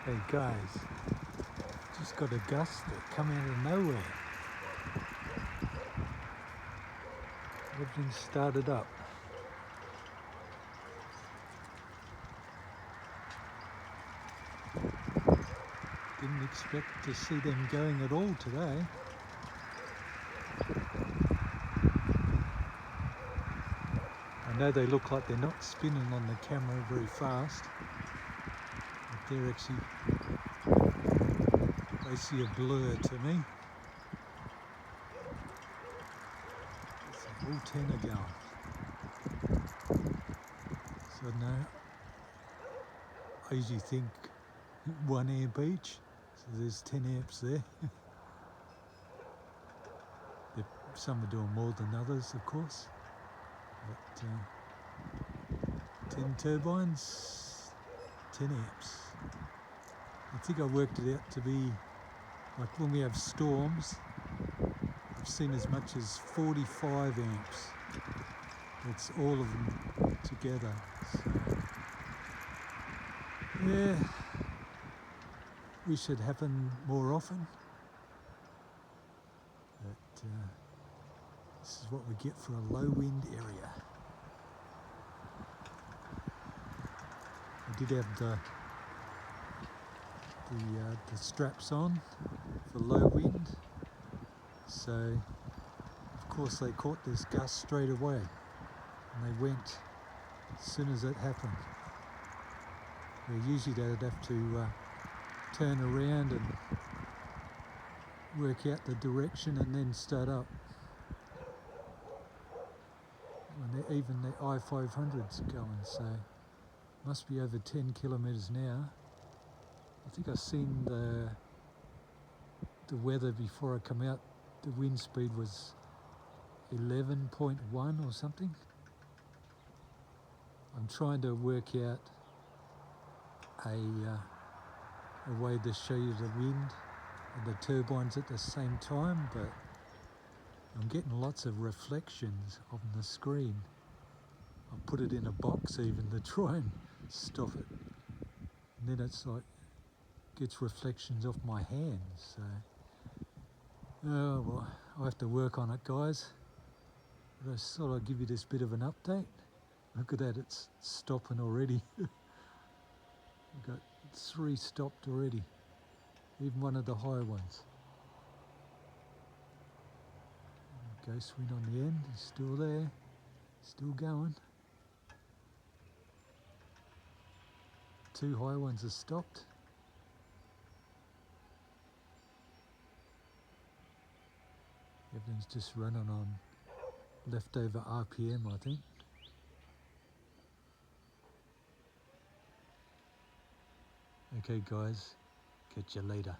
Hey guys, just got a gust that come out of nowhere. Everything started up. Didn't expect to see them going at all today. I know they look like they're not spinning on the camera very fast, but they're actually, they see a blur to me. It's a full tenor going. So now, I usually think 1 amp each, so there's 10 amps there. Some are doing more than others, of course, but 10 turbines, 10 amps. I think I worked it out to be, like when we have storms, I've seen as much as 45 amps. That's all of them together. So, yeah, we should happen more often. But this is what we get for a low wind area. I did have the straps on for low wind, so of course they caught this gust straight away, and they went as soon as it happened. Where usually they'd have to turn around and work out the direction and then start up. When even the I-500's going, so must be over 10 kilometres an hour. I think I've seen the weather before I come out. The wind speed was 11.1 or something. I'm trying to work out a way to show you the wind and the turbines at the same time, but I'm getting lots of reflections on the screen. I'll put it in a box even to try and stop it. And then it's like, gets reflections off my hands, so. Oh well, I have to work on it, guys. But I just thought I'd give you this bit of an update. Look at that, it's stopping already. We've got 3 stopped already, even one of the high ones. Gust wind on the end, is still there, still going. 2 high ones are stopped. Everything's just running on leftover RPM, I think. Okay guys, catch you later.